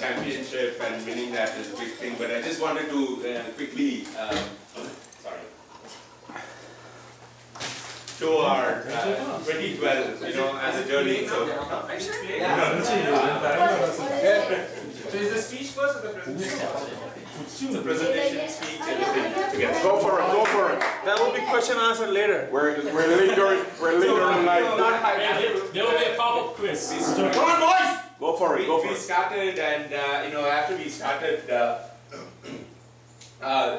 championship and winning that is a big thing, but I just wanted to quickly, show our 2012, as a journey. So, so is the speech first or the presentation? The presentation, speech, everything together. Go for it, go for it. That will be question answer later. We're leader tonight. There will be a pop-up quiz. Come on, boys! Go for it, go for We it. started, and after we started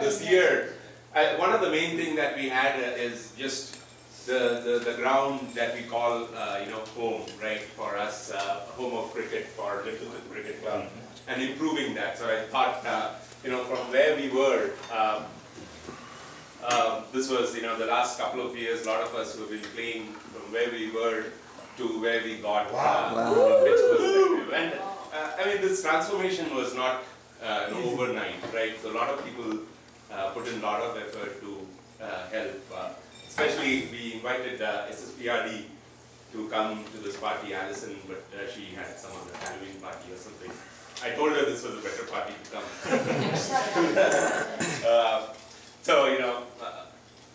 this year, one of the main things that we had is just the ground that we call home, right, for us, home of cricket for Littleton Cricket Club, and improving that. So I thought, from where we were, this was the last couple of years, a lot of us who have been playing from where we were to where we got, which was and I mean, this transformation was not overnight, right? So a lot of people put in a lot of effort to help. Especially, we invited SSPRD to come to this party, Alison, but she had some other Halloween party or something. I told her this was a better party to come. So,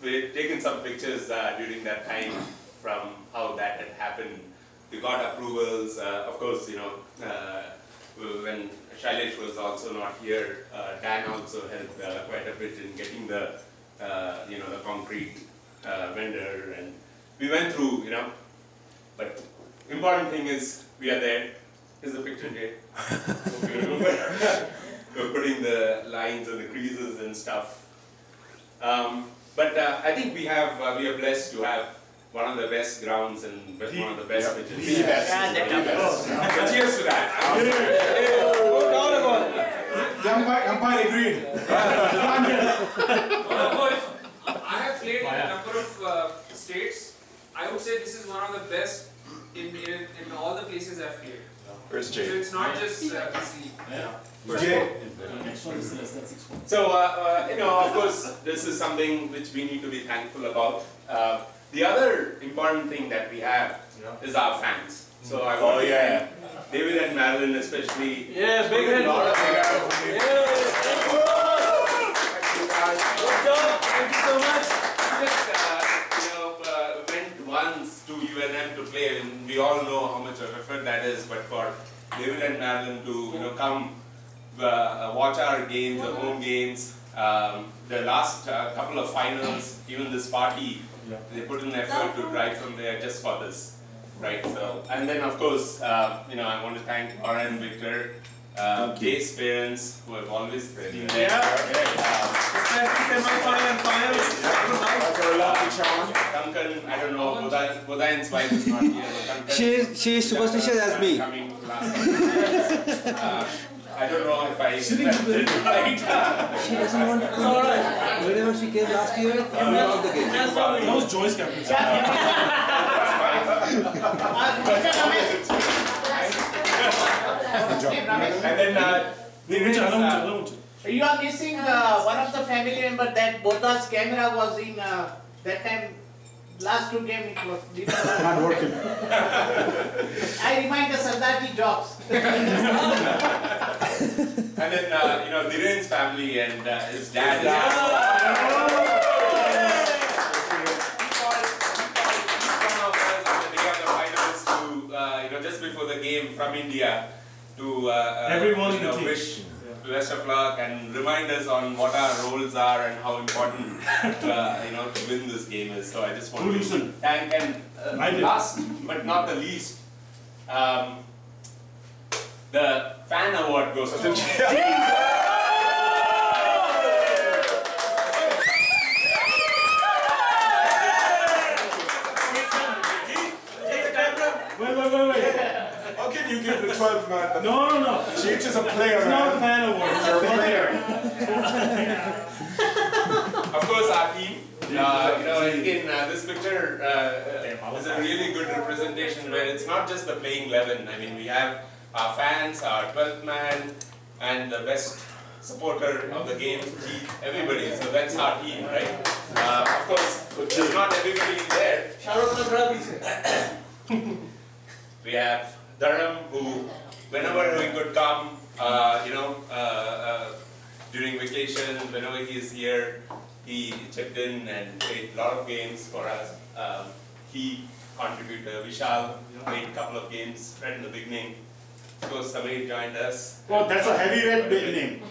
we had taken some pictures during that time from how that had happened. We got approvals, of course, when Shailesh was also not here, Dan also helped quite a bit in getting the concrete vendor, and we went through, but important thing is we are there. Here's the picture, Jay. Hope you remember. We're putting the lines and the creases and stuff. But I think we are blessed to have one of the best grounds and one of the best pitches. The best. Cheers to that. No doubt about it. The umpire agreed. I have played in a number of states. I would say this is one of the best in all the places I've played. Where's So Jay? it's not just this league. Jay? So, of course, this is something which we need to be thankful about. The other important thing that we have is our fans. So I want to thank David and Marilyn especially. Yeah, big hand. Good job. Thank you so much. Just went once to UNM to play, and we all know how much of effort that is. But for David and Marilyn to come watch our games, the home games, the last couple of finals, even this party, they put in effort to drive from there just for this, right? So, and then of course, I want to thank Laura and Victor, Jay's parents who have always been there. Especially semi-final and finals. Duncan, I don't know, Bodai's wife is not here. Duncan, She is superstitious as me. coming last I don't know if I expressed it right. She doesn't want to come. Alright. Whenever she came last year, we lost the game. That was Joy's captain. And then you are missing one of the family member that Bota's camera was in that time. Last two games it was Not working. I remind the Sardarji jobs. And then, Dhiren's family and his dad. Just before the game from India to everyone in the team. Wish best of luck and remind us on what our roles are and how important to win this game is. So I just want to thank and last but not the least, the fan award goes to Wait. How can you give the 12 man? No. She's just a player. It's not a fan award. You're a player. Of course, our team. Again, this picture is a really good representation where it's not just the playing 11. I mean, we have our fans, our 12th man, and the best supporter of the game, everybody. So that's our team, right? Of course, there's not everybody there. We have Dharam, who, whenever we could come, During vacation, whenever he is here, he chipped in and played a lot of games for us. He contributed. Vishal played a couple of games right in the beginning. Of course, Samir joined us. Oh, that's a heavyweight big name.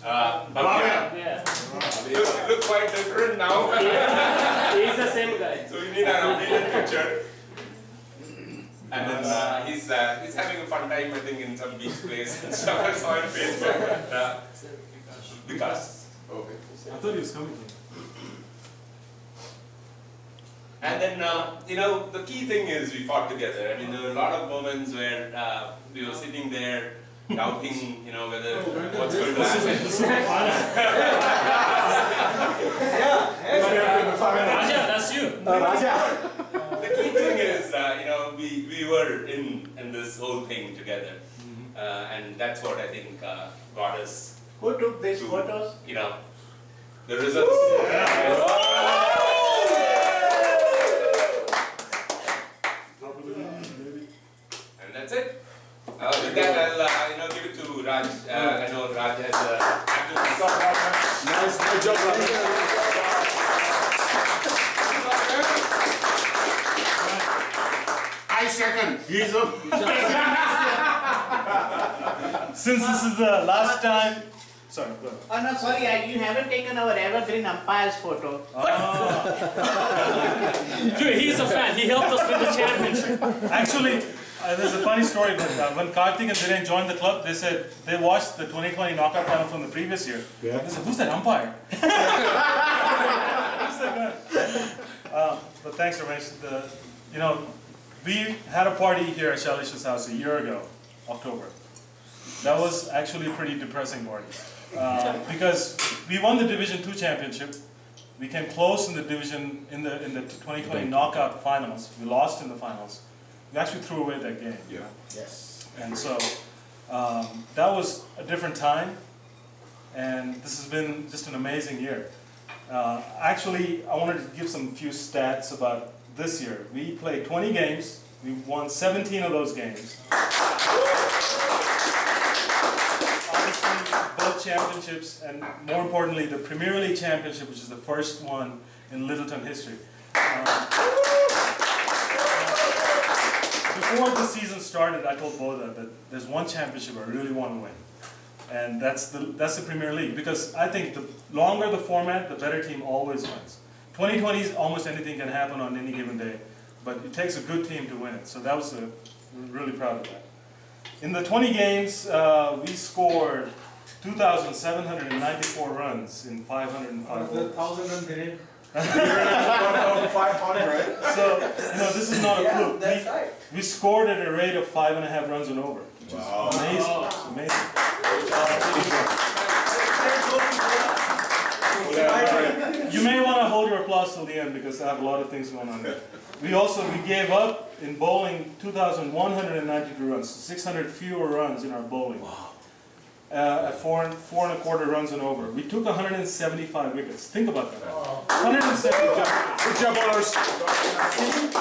Yeah. Look quite different now. He's the same guy. So we need an updated picture. And then he's having a fun time, I think, in some beach place and stuff. I saw on Facebook. Because. Okay. I thought he was coming here. And then, the key thing is we fought together. I mean, there were a lot of moments where we were sitting there doubting, whether what's going to happen. This is the final. Raja, that's you. The key thing is, we were in this whole thing together. And that's what I think got us Who took these to, photos? the results. And that's it. With that, I'll give it to Raj. I know Raj has activity. Nice job, brother. I second. He's up. Since this is the last time. Sorry, go ahead. Oh no, sorry, you haven't taken our evergreen umpire's photo. Dude, he's a fan. He helped us win the championship. Actually, there's a funny story, but when Karthik and Dhiren joined the club, they said they watched the 2020 knockout final from the previous year. Yeah. They said, who's that umpire? Who's that guy? But thanks, Ramesh. We had a party here at Shailesh's house a year ago, October. That was actually a pretty depressing party. Because we won the Division 2 championship. We came close in the division in the 2020 knockout finals. We lost in the finals. We actually threw away that game. Yeah. Yes. And so that was a different time, and this has been just an amazing year. Actually, I wanted to give some few stats about this year. We played 20 games. We won 17 of those games. Obviously, both championships, and more importantly, the Premier League championship, which is the first one in Littleton history. Before the season started, I told Bodha that there's one championship I really want to win, and that's the Premier League, because I think the longer the format, the better team always wins. 2020 is almost anything can happen on any given day, but it takes a good team to win it. So that was we're really proud of that. In the 20 games, we scored 2,794 runs in 505 balls. 1,000 run Dhiren. 1,500, right? So this is not a fluke. That's right. We scored at a rate of 5.5 runs and over, which is amazing. Amazing. You may want to hold your applause till the end because I have a lot of things going on there. We gave up in bowling 2,192 runs, 600 fewer runs in our bowling. At 4.25 runs and over. We took 175 wickets. Think about that. 175. Good job, bowlers.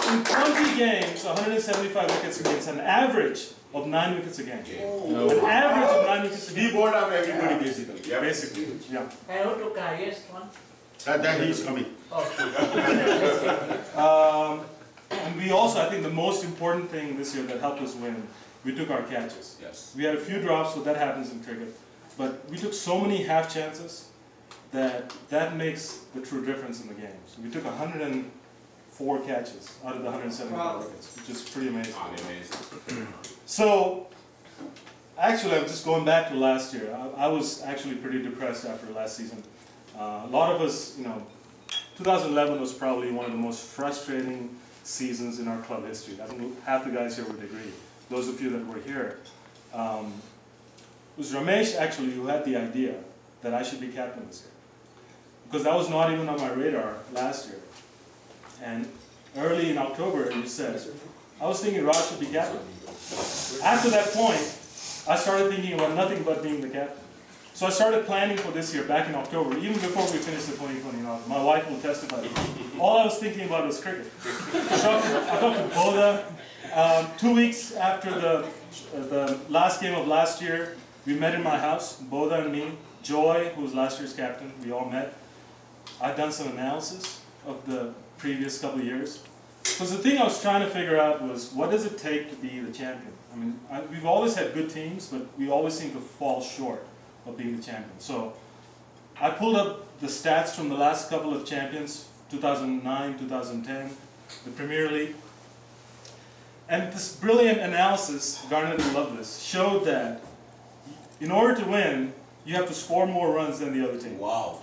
In 20 games, 175 wickets against an average of 9 wickets a game. An average of 9 wickets a game. We bowled out everybody basically. Yeah. Basically, yeah. And who took the highest one? That he's coming. And we also, I think the most important thing this year that helped us win, we took our catches. Yes. We had a few drops, so that happens in cricket. But we took so many half chances that makes the true difference in the game. So we took 104 catches out of the 175 wickets, which is pretty amazing. So, actually, I'm just going back to last year. I was actually pretty depressed after last season. A lot of us, 2011 was probably one of the most frustrating seasons in our club history. I think half the guys here would agree. Those of you that were here. It was Ramesh actually who had the idea that I should be captain this year. Because that was not even on my radar last year. And early in October, you said, I was thinking Raj should be captain. After that point, I started thinking about nothing but being the captain. So I started planning for this year back in October, even before we finished the 2020 knockout. My wife will testify. All I was thinking about was cricket. I talked to Bodha. I 2 weeks after the last game of last year, we met in my house, Bodha and me, Joy, who was last year's captain, we all met. I'd done some analysis of the previous couple of years. Because the thing I was trying to figure out was, what does it take to be the champion? I mean, we've always had good teams, but we always seem to fall short of being the champion. So I pulled up the stats from the last couple of champions, 2009, 2010, the Premier League. And this brilliant analysis, Garnett and Lovelace, showed that in order to win, you have to score more runs than the other team. Wow.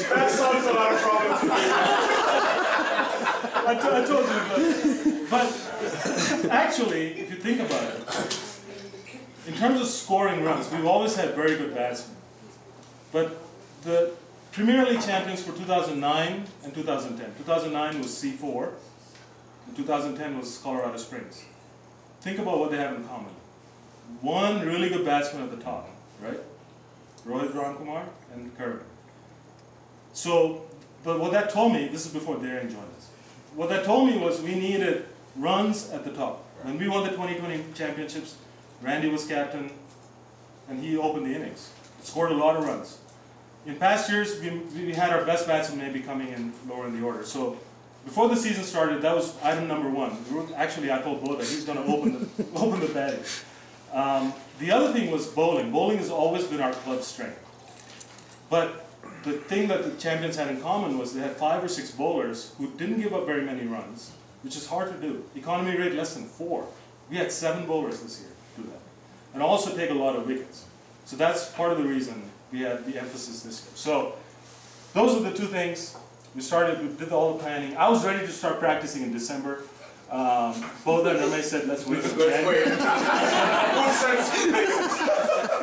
That solves a lot of problems. I told you, but actually, if you think about it, in terms of scoring runs, we've always had very good batsmen. But the Premier League champions for 2009 and 2010. 2009 was C4, and 2010 was Colorado Springs. Think about what they have in common. One really good batsman at the top, right? Rohit Ramkumar and Kirby. So, but what that told me, this is before Darren joined us, what that told me was we needed runs at the top. When we won the 2020 championships, Randy was captain, and he opened the innings. Scored a lot of runs. In past years, we had our best batsmen maybe coming in lower in the order. So before the season started, that was item number one. Actually, I told Bo that he's going to open the batting. The other thing was bowling. Bowling has always been our club's strength. But the thing that the champions had in common was they had 5 or 6 bowlers who didn't give up very many runs, which is hard to do. Economy rate less than 4. We had 7 bowlers this year do that. And also take a lot of wickets. So that's part of the reason we had the emphasis this year. So those are the two things. We did all the planning. I was ready to start practicing in December. Bodha and Ramesh said, let's wait till January.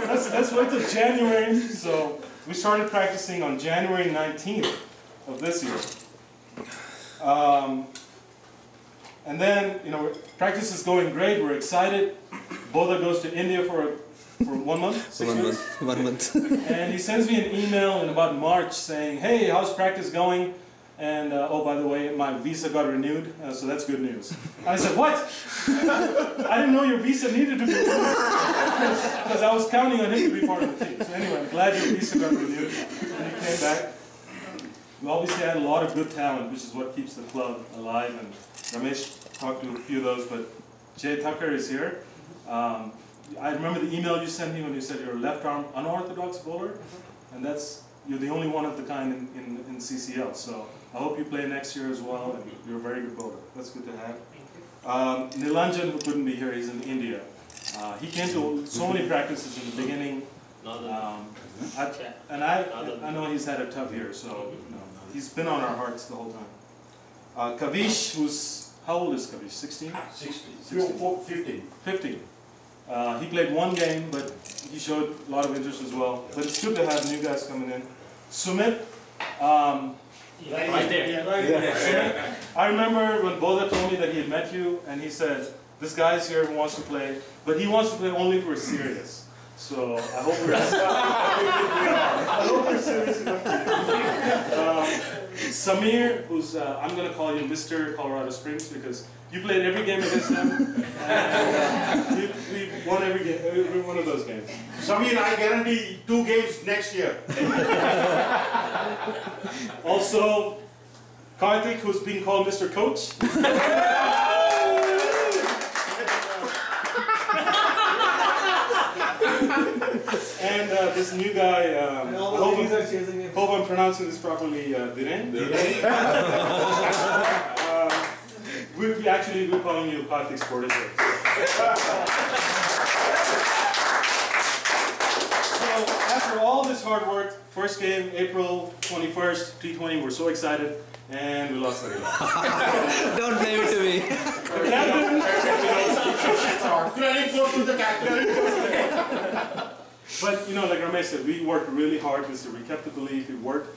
let's wait till January. So we started practicing on January 19th of this year. And then, practice is going great. We're excited. Bodha goes to India for 1 month? 6 weeks? 1 month. And he sends me an email in about March saying, hey, how's practice going? And, oh, by the way, my visa got renewed, so that's good news. And I said, what? I didn't know your visa needed to be renewed. Because I was counting on him to be part of the team. So anyway, I'm glad your visa got renewed. And he came back. We obviously had a lot of good talent, which is what keeps the club alive. And Ramesh talked to a few of those, but Jay Tucker is here. I remember the email you sent me when you said you're a left-arm unorthodox bowler, and you're the only one of the kind in CCL. So I hope you play next year as well, and you're a very good bowler. That's good to have. Nilanjan couldn't be here, he's in India. He came to so many practices in the beginning, and I know he's had a tough year, so he's been on our hearts the whole time. Kavish, how old is Kavish? 16? 15. 15. He played 1 game, but he showed a lot of interest as well. But it's good to have new guys coming in. Sumit, Right there. Sumit, I remember when Bodha told me that he had met you, and he said, this guy's here who wants to play, but he wants to play only for serious. So I hope we're serious enough for you. Samir, who's, I'm going to call you Mr. Colorado Springs because you played every game against them. And we won every one of those games. Samir, I guarantee 2 games next year. Also, Karthik, who's being called Mr. Coach. And this new guy, hope I'm pronouncing this properly, Dhiren. We're calling you Karthik's protege. So after all this hard work, first game, April 21st, T20, we're so excited, and we lost the game. Don't blame it to me. Credit goes to the captain. But like Ramesh said, we worked really hard this year. We kept the belief, it worked.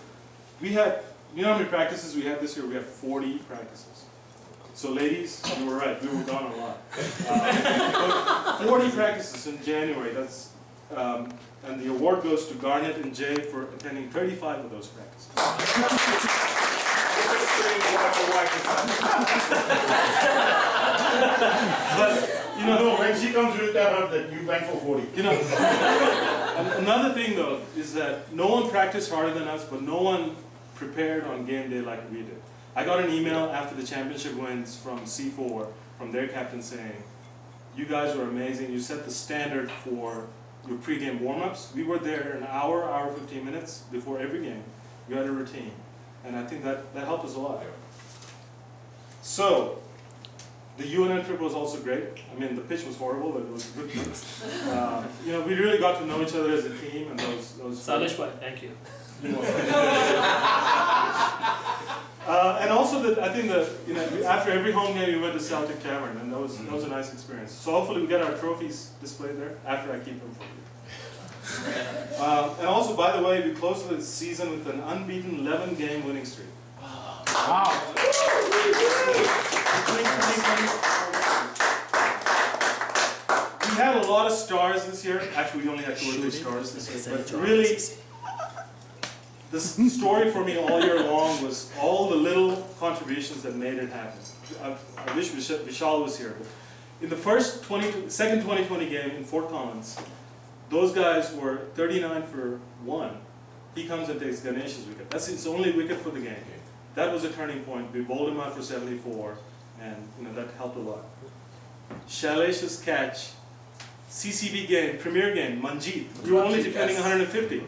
We had, how many practices we had this year? We had 40 practices. So ladies, you were right, we were gone a lot. 40 practices in January, that's, and the award goes to Garnett and Jay for attending 35 of those practices. wife is But you know, No, when she comes, we'll tell her that you went for 40. you know, another thing though is that no one practiced harder than us, but no one prepared on game day like we did. I got an email after the championship wins from C4, from their captain saying, "You guys were amazing. You set the standard for your pre-game warm-ups. We were there an hour 15 minutes before every game. You had a routine, and I think that helped us a lot." So. The UNN trip was also great. I mean, the pitch was horrible, but it was a good trip. You know, we really got to know each other as a team, and those. Shailesh, thank you. And also, I think that after every home game, we went to Celtic Tavern, and that was a nice experience. So hopefully, we get our trophies displayed there after I keep them for you. And also, by the way, we closed the season with an unbeaten 11-game winning streak. Wow. We had a lot of stars this year. Actually, we only had 2 or 3 stars this year. But really, the story for me all year long was all the little contributions that made it happen. I wish Vishal was here. But in the second 2020 game in Fort Collins, those guys were 39 for 1. He comes and takes Ganesh's wicket. That's his only wicket for the game. That was a turning point. We bowled him out for 74, and that helped a lot. Shailesh's catch, CCB game, premier game, Manjeet. We were only defending 150.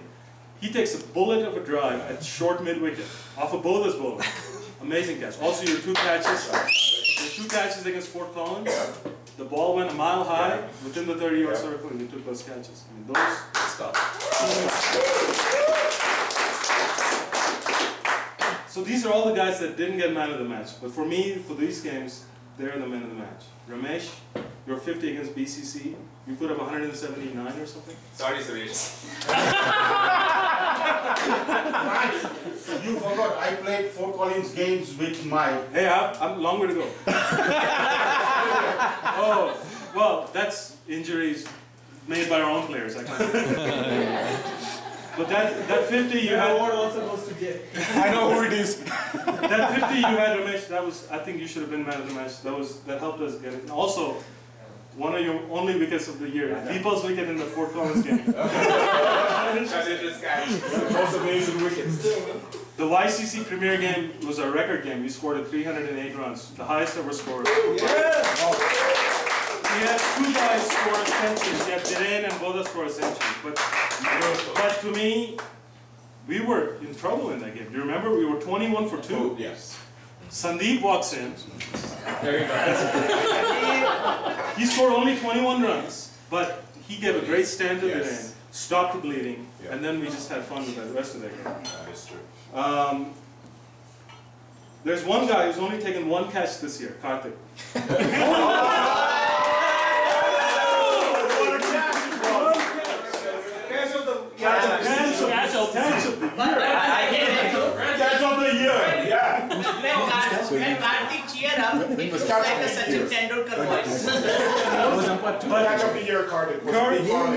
He takes a bullet of a drive at short mid-wicket off a bowler's bowler. Amazing catch. Also, your 2 catches against Fort Collins. The ball went a mile high within the 30-yard circle, and you took those catches. I mean, those stuff. So these are all the guys that didn't get man of the match. But for me, for these games, they're the men of the match. Ramesh, your 50 against BCC, you put up 179 or something? Sorry, Suresh. You forgot, I played Fort Collins games with my... Hey, I'm longer to go. Oh, well, that's injuries made by our own players. I can't. But that 50 you had... What was supposed to get? I know who it is. That 50 you had, Ramesh, I think you should have been man of the match. That helped us get it. And also, one of your only wickets of the year. Deepal's wicket in the Fort Collins game. Shalesh's catch. Most amazing wickets. The YCC Premier game was a record game. We scored at 308 runs, the highest ever score. We had 2 guys score centuries. We had Dhiren and Boda score a century. But to me, we were in trouble in that game. Do you remember? We were 21 for 2. Yes. Sandeep walks in. There you go. He scored only 21 runs, but he gave a great stand to Dhiren, stopped the bleeding, and then we just had fun with the rest of that game. That is true. There's one guy who's only taken 1 catch this year, Karthik. Catch of the year. Yeah. When Karthik cheer up, it was like a Sachin Tendulkar voice. Catch of the year, Cardiff.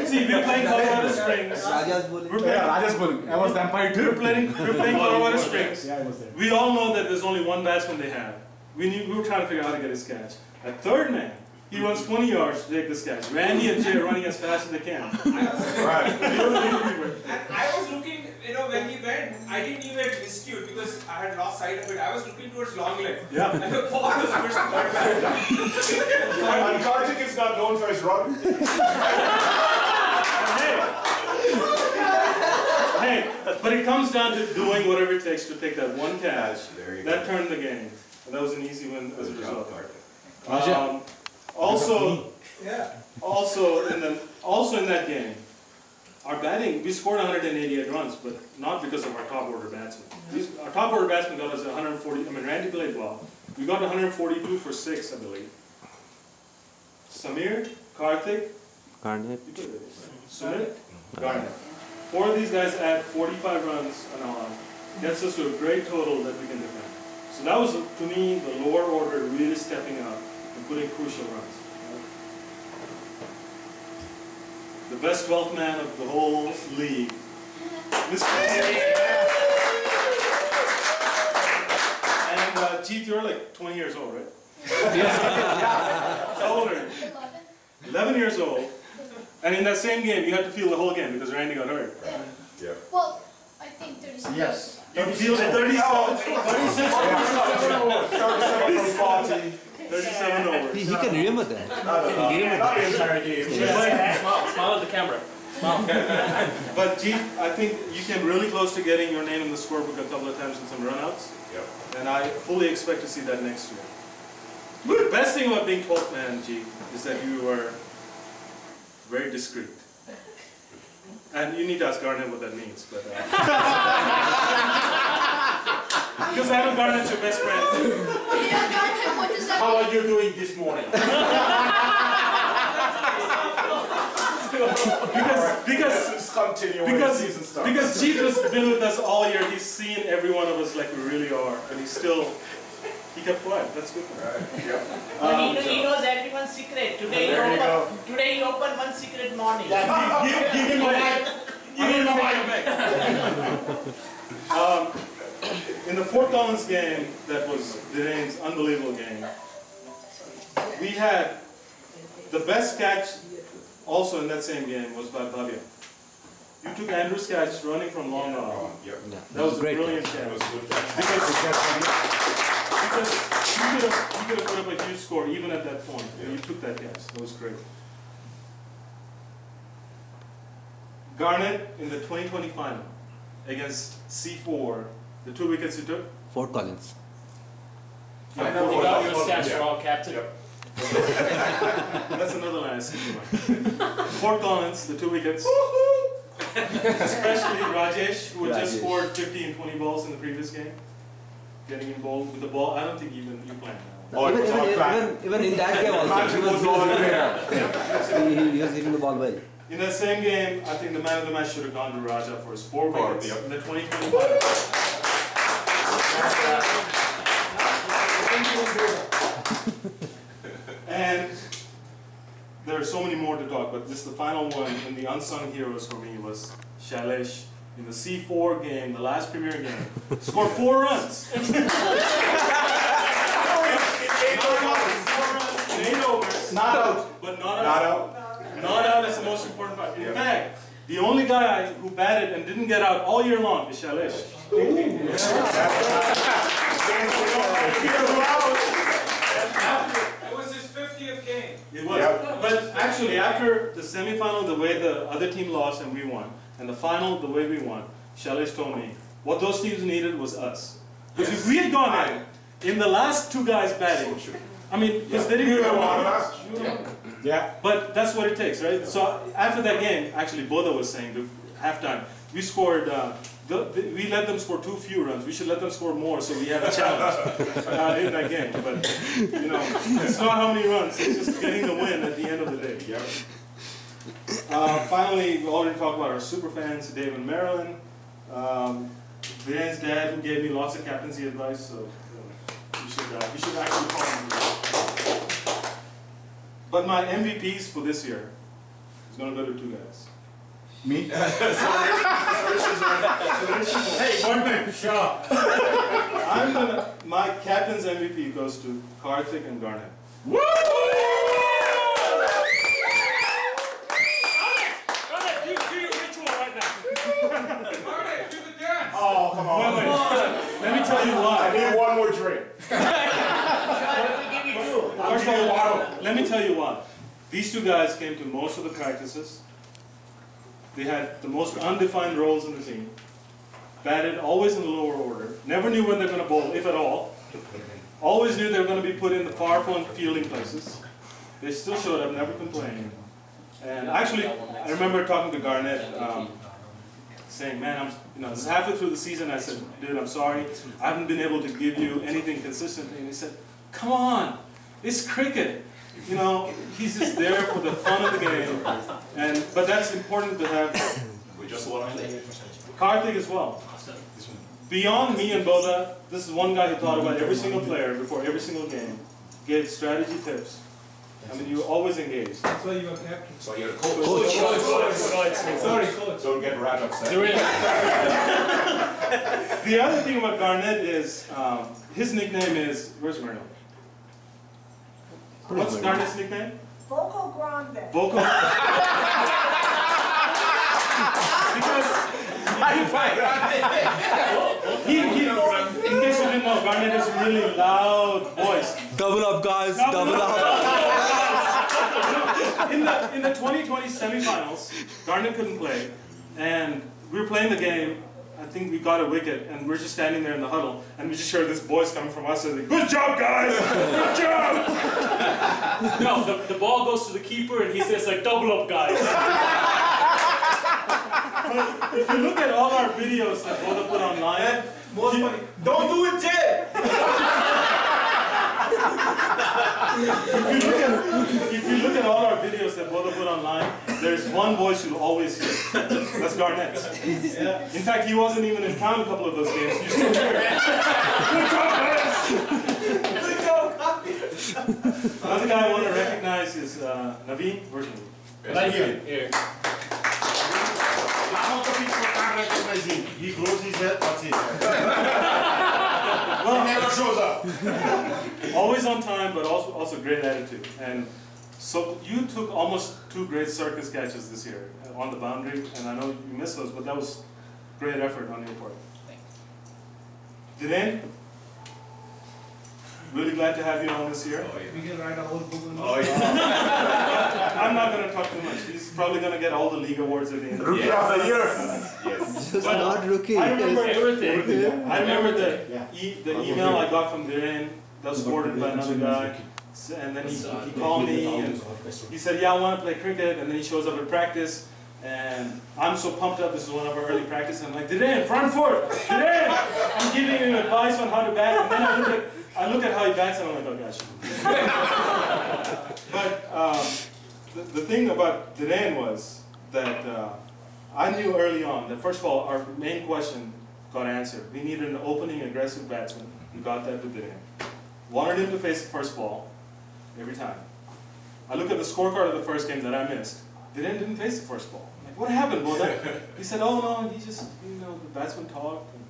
See, we're playing Colorado Springs. Raja's bowling. Rajas bowling. I was Vampire We're playing Colorado Springs. Yeah, I was there. We all know that there's only one batsman they have. We were trying to figure out how to get his catch. A third man, he runs 20 yards to take this catch. Randy and Jay are running as fast as they can. Right. And I was looking, when he went, I didn't even dispute because I had lost sight of it. I was looking towards long leg. Yeah. And the ball was pushed back. And Karthik is not known for his run. Hey, but it comes down to doing whatever it takes to take that 1 catch. That turned the game. And that was an easy win as a result. Also in that game, our batting, we scored 188 runs, but not because of our top order batsmen. Our top order batsmen got us 140. I mean, Randy played well. We got 142 for 6, I believe. Samir, Karthik, Garnet. Sumit, Garnet. 4 of these guys add 45 runs an hour. Gets us to a great total that we can defend. So that was, to me, the lower order really stepping up and putting crucial runs. The best 12th man of the whole league. And Jeet, you're like 20 years old, right? How old are you? 11 years old. And in that same game, you had to field the whole game because Randy got hurt. Yeah. Well, I think 36. Yes. You fielded 37 overs. He can remember that. Not the entire game. Smile at the camera. Smile. But Jeet, I think you came really close to getting your name in the scorebook a couple of times in some runouts. Yep. And I fully expect to see that next year. The best thing about being 12th man, Jeet, is that you were very discreet. And you need to ask Garnet what that means, but because I know Garnet's your best friend. Yeah, Garnet, what does that How mean? are you doing this morning? Because Jeet has been with us all year, he's seen every one of us like we really are, and he kept quiet. That's good. But he knows everyone's secret. Today he opened one secret morning. Give him a mic. Give him a mic. In the Fort Collins game, that was Dhirend's unbelievable game, we had the best catch also in that same game was by Bhavya. You took Andrew's catch running from long on. Yep. That was a brilliant catch. That was a good catch. Because you could have put up a huge score even at that point. You took that catch. That was great. Garnet in the 2020 final against C4, the 2 wickets he took. Fort Collins. You got your stats for all, Captain. Yep. That's another line I skipped over. Fort Collins, the 2 wickets. Especially Rajesh, who had just scored 50 and 20 balls in the previous game. Getting involved with the ball. I don't think even you planned that. Even in that game also, he was hitting the ball well. In that same game, I think the man of the match should have gone to Raja for his 4 wickets Yep. in the 2025. And there are so many more to talk, but this the final one, and the unsung heroes for me was Shailesh in the C4 game, the last premier game, scored 4 runs. 4 runs in 8 overs. Not out. But not out. Not out. Not out is the most important part. In fact, the only guy who batted and didn't get out all year long is Shailesh. It was his 50th game. It was. Yep. But actually, after the semi-final, the way the other team lost and we won, and the final, the way we won, Shailesh told me, what those teams needed was us. Because if we had gone in the last 2 guys batting, I mean, because they didn't get one. Yeah. But that's what it takes, right? So after that game, actually, Bodha was saying, the halftime, we scored, we let them score too few runs. We should let them score more so we have a challenge in that game. But, you know, it's not how many runs, it's just getting the win at the end of the day. Yep. Finally, we already talked about our super fans, Dave and Marilyn. Vin's dad, who gave me lots of captaincy advice, so you should actually call him. But my MVPs for this year is going to go to 2 guys. Me? Hey, Boardman, shut up. My captain's MVP goes to Karthik and Garnet. Woo! Oh, come on. Wait. Let me tell you why. I need one more drink. First of all, let me tell you why. These 2 guys came to most of the practices. They had the most undefined roles in the team. Batted always in the lower order. Never knew when they're going to bowl, if at all. Always knew they were going to be put in the far-flung fielding places. They still showed up, never complained. And actually, I remember talking to Garnet, saying, man, this is halfway through the season. I said, dude, I'm sorry. I haven't been able to give you anything consistently. And he said, come on, it's cricket. You know, he's just there for the fun of the game. But that's important to have. We just won. Karthik as well. Beyond me and Bodha, this is one guy who thought about every single player before every single game, gave strategy tips, I mean, you're always engaged. That's why you are captain. So you're a coach. Sorry, coach. Don't get Raj upset. The other thing about Garnett is his nickname is, where's Myrna? What's Garnett's nickname? Vocal Grande. Vocal. Because in case you didn't know, Garnett has a really loud voice. Double up, guys. Double up. In the 2020 semifinals, Garnett couldn't play, and we were playing the game. I think we got a wicket, and we're just standing there in the huddle, and we just heard this voice coming from us, like, "Good job, guys! Good job!" No, the ball goes to the keeper and he says like, double up, guys. But if you look at all our videos that Boda put online, Most funny. Don't do it, Jay! if you look at all our videos that Boda put online, there's one voice you'll always hear. That's Garnett. Yeah. In fact, he wasn't even in town a couple of those games. You still hear it. Good job, guys! Good job, Another guy I want to recognize is Naveen. Where's Naveen? right here. Here. Some of the people can't recognize him. He closes his head, that's it. Well, He never shows up. always on time, but also great attitude. And so you took almost 2 great circus catches this year on the boundary, and I know you missed those, but that was great effort on your part. Dhiren, really glad to have you on this year. Oh, yeah. We can write a whole book on Oh, yeah. I'm not going to talk too much. He's probably going to get all the league awards at the end of the Rookie year. of the year. Just But not rookie. I remember Everything. I remember the Yeah. email I got from Dhiren that was forwarded by another guy, and then he called me and he said, "Yeah, I want to play cricket," and then he shows up at practice, and I'm so pumped up. This is one of our early practices. I'm like, "Dhiren, front foot, Dhiren!" I'm giving him advice on how to bat, and then I look at how he bats, and I'm like, "Oh gosh." But the thing about Dhiren was that I knew early on that, first of all, our main question got answered. We needed an opening aggressive batsman. We got that with Dhiren. Wanted him to face the first ball every time. I look at the scorecard of the first game that I missed. Dhiren didn't face the first ball. I'm like, what happened, Boda? He said, "Oh no, he just, the batsman talked. And,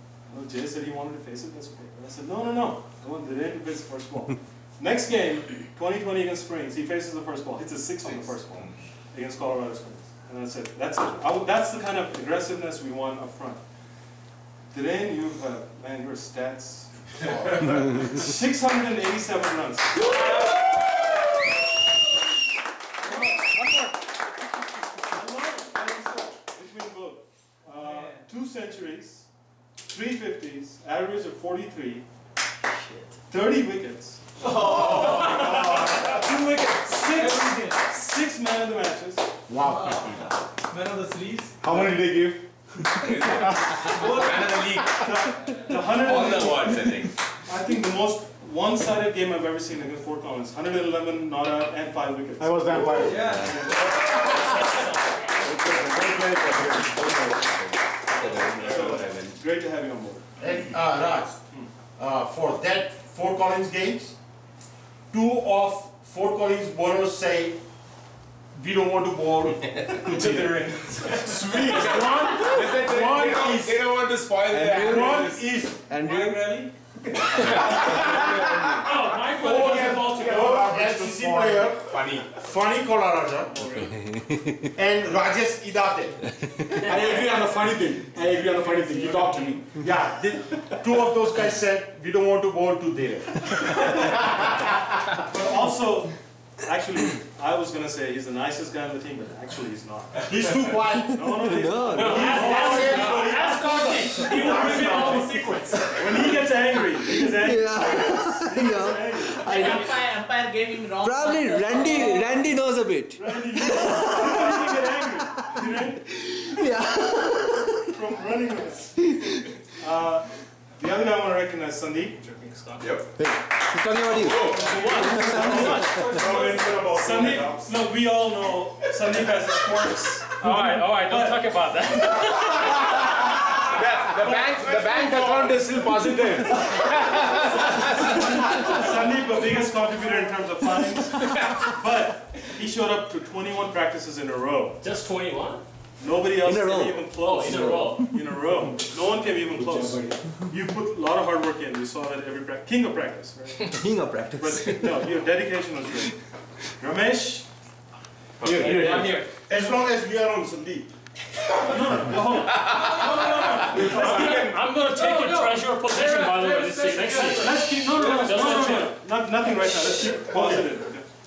Jay said he wanted to face it, that's okay." But I said, no. I want Dhiren to face the first ball. Next game, 2020 against Springs, he faces the first ball, hits a 6 on the first ball against Colorado Springs. And I said, that's it. That's the kind of aggressiveness we want up front. Dhiren, man, your stats. 687 runs. Between both. 2 centuries, 3 50s, average of 43, 30 wickets. 2 wickets, 6 man of the matches. Wow. Man of the series. How many did they give? Man of the league. The 100 All the awards, I think. I think the most one-sided game I've ever seen against Fort Collins. 111 not out and 5 wickets. I was the umpire. Yeah. Great to have you on board. And Raj, for that Fort Collins games, 2 of Fort Collins bowlers say, "We don't want to bowl to Dhiren." Sweet. They don't want to spoil their One is Andrew? Oh, Mike was the ball to go. LCC player, funny Colorado, and Rajesh Idate. I agree on the funny thing. You talk to me. Yeah, 2 of those guys said, "We don't want to bowl to Dhiren." But also, actually, I was going to say he's the nicest guy on the team, but actually he's not. He's too quiet. No, he's No. Ask Cardi. He will reveal all the secrets. When he gets angry, he gets angry. Yeah. He gets No. angry. Umpire gave him wrong. Probably Randy knows a bit. Randy, you get angry. You know? Yeah. From running with us. The other guy I want to recognize, Sandeep. Yep. Hey, he's talking about you. Sandeep, look, we all know Sandeep has his quirks. Alright, don't talk about that. The bank account is still positive. Sandeep, the biggest contributor in terms of fines, but he showed up to 21 practices in a row. Just 21? Nobody else In a row. came even close. Oh, in a row. In a row. No one came even close. You put a lot of hard work in. We saw that every practice. King of practice, right? King of practice. But no, your dedication was great. Ramesh? Here. I'm here. As long as we are on Sandeep. I'm going to take your treasurer position, by the way, this next season. Let's keep, no. Nothing right now. Let's keep positive.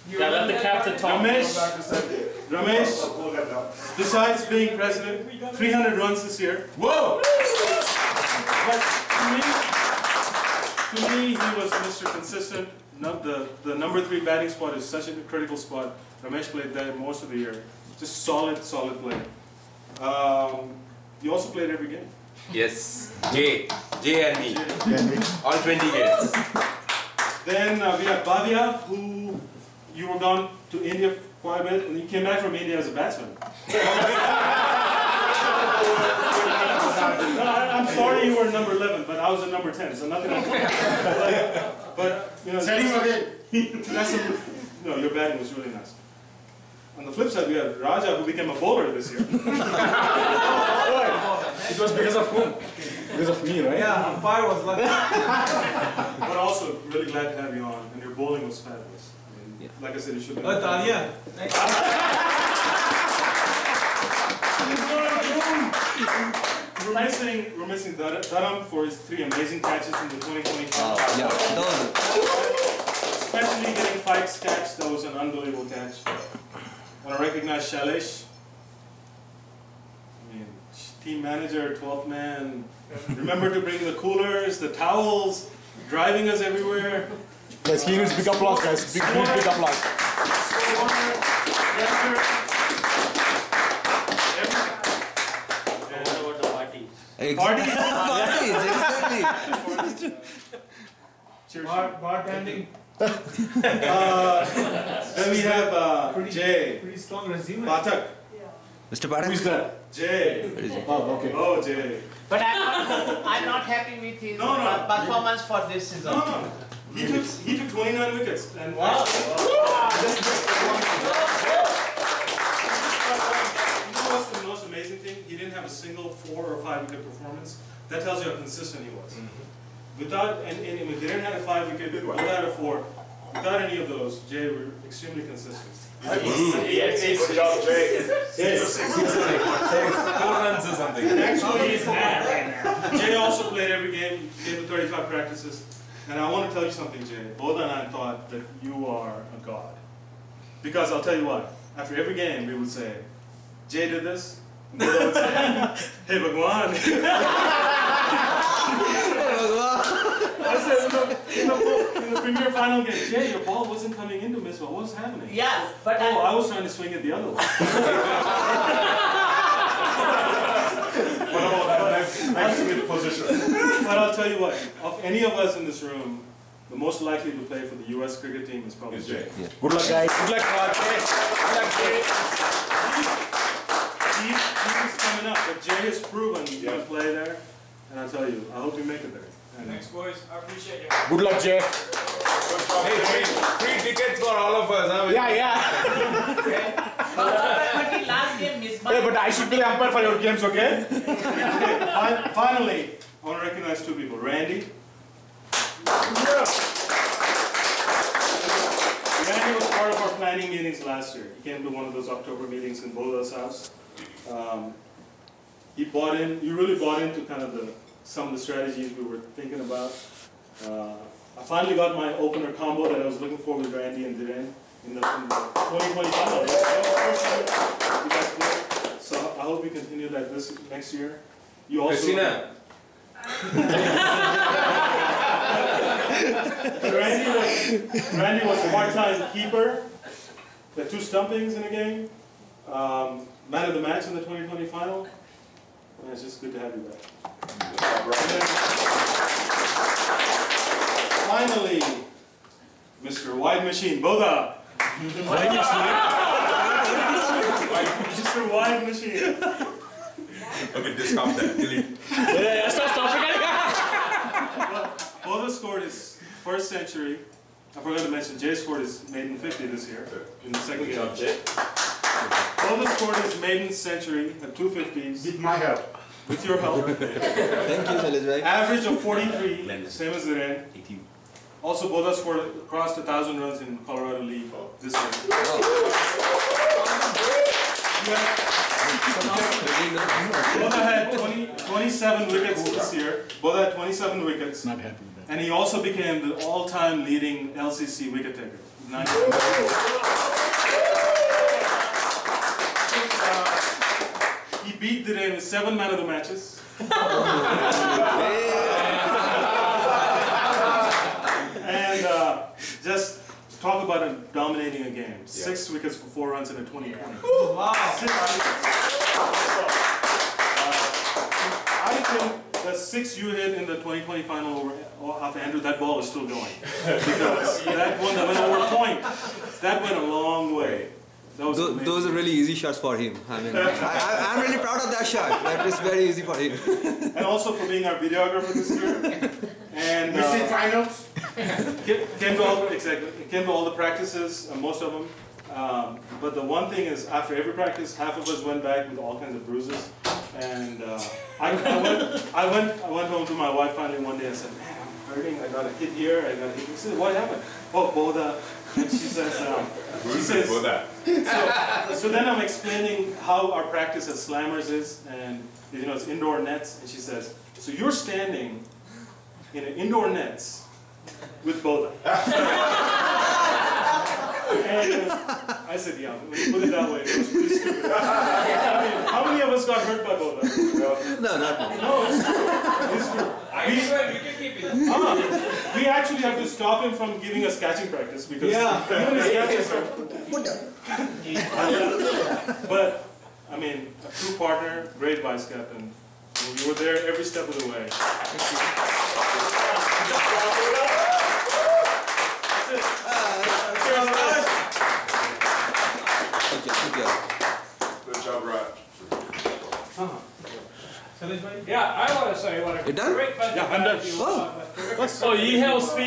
Yeah, let the captain talk. Ramesh, besides being president, 300 runs this year. Whoa! But to me, he was Mr. Consistent. The number 3 batting spot is such a critical spot. Ramesh played there most of the year. Just solid player. You also played every game. Yes. Jay and me. All 20 games. Then we have Bhavya, who you were gone to India quite a bit, and you came back from India as a batsman. No, I'm sorry you were number 11, but I was a number 10, so nothing else. But you know, no, your batting was really nice. On the flip side, we have Raja, who became a bowler this year. It was because of whom? Because of me, right? Yeah, umpire was lucky. But also, really glad to have you on, and your bowling was fabulous. I mean, like I said, you should have. Talia. We're missing Dharam for his 3 amazing catches in the 2025. Yeah, those. Especially getting Fikes catch, that was an unbelievable catch. I want to recognize Shailesh. I mean, team manager, 12th man. Remember to bring the coolers, the towels, driving us everywhere. Guys, he needs big applause, guys. Big applause. Parties, exactly. Cheers. Bartending. Then we have Jay. Pretty strong resume. Pathak. Mr. Pathak? Who's that? Jay. Oh, okay. Oh, Jay. But I'm not happy with his performance for this season. No. He took 29 wickets. And Wow. You know what's the most amazing thing? He didn't have a single 4 or 5 wicket performance. That tells you how consistent he was. Without, and if they didn't have a 5 wicket, without a 4, without any of those, Jay were extremely consistent. Good job, Jay. 4 runs or something. Actually, Jay also played every game, gave him 35 practices. And I want to tell you something, Jay. Both and I thought that you are a god. Because I'll tell you what, after every game we would say, Jay did this, and Boda would say, hey Bhagwan. I said, in the premier final game, Jay, your ball wasn't coming into Miswell. What was happening? Yeah, but I was trying to swing it the other way. What about that next position? But I'll tell you what, of any of us in this room, the most likely to play for the US cricket team is probably Jay. Good luck, guys. Good luck, He's coming up, but Jay has proven he can play there, and I'll tell you, I hope you make it there. Thanks, boys. I appreciate it. Good luck, Jay. Hey, free tickets for all of us, huh? Yeah. but the last game missed. Hey, but I should be the umpire for your games, okay? Finally, I want to recognize 2 people. Randy. Randy was part of our planning meetings last year. He came to one of those October meetings in Boda's house. He bought in, you really bought into kind of some of the strategies we were thinking about. I finally got my opener combo that I was looking for with Randy and Dhiren in the 2020 final. So I hope we continue like this next year. You also Christina. Randy was a part-time keeper. There 2 stumpings in a game. Man of the match in the 2020 final. And it's just good to have you back. Finally, Mr. Wide Machine, Boda. Mr. Wide Machine. Okay, discount that. Delete. Stop. Boda scored his first century I forgot to mention, Jay scored his maiden 50 this year in the second game. Jay. Boda scored his maiden century at 250s. With my help. With your help. Thank you, Shailesh bhai. Average of 43, same as Dhiren. Also, Boda scored crossed 1,000 runs in Colorado League this year. Boda had 27 wickets this year. Boda had 27 wickets. Not happy with that. And he also became the all-time leading LCC wicket taker. He beat Dhiren with 7 man of the matches. And just talk about dominating a game. 6 wickets for 4 runs in a 20-20. Wow. 6 wickets. I think the 6 you hit in the 2020 final of Andrew, that ball is still going. Because that one that went over point, that went a long way. That was amazing. Those are really easy shots for him. I mean, I'm really proud of that shot. That was very easy for him. And also for being our videographer this year. And Missing finals. came to all the practices, most of them. But the one thing is, after every practice, half of us went back with all kinds of bruises. And I went home to my wife finally one day and said, "Man, I'm hurting. I got a hit here. I got a hit." She said, "What happened?" "Oh, Boda." And she says, Boda. So then I'm explaining how our practice at Slammers is, and it's indoor nets. And she says, "So you're standing in an indoor nets with Boda." And I said, "Yeah, when you put it that way, it was pretty stupid." I mean, how many of us got hurt by Boda? No, not me. No, it's true. It's true. I swear you can keep it. We actually have to stop him from giving us catching practice because even his catches are. But I mean, a true partner, great vice captain. You were there every step of the way. Good job, Raj. Yeah, I want to say what a You done? great bunch Yeah, of I'm done. guys you Oh. are. Oh, ye held speech.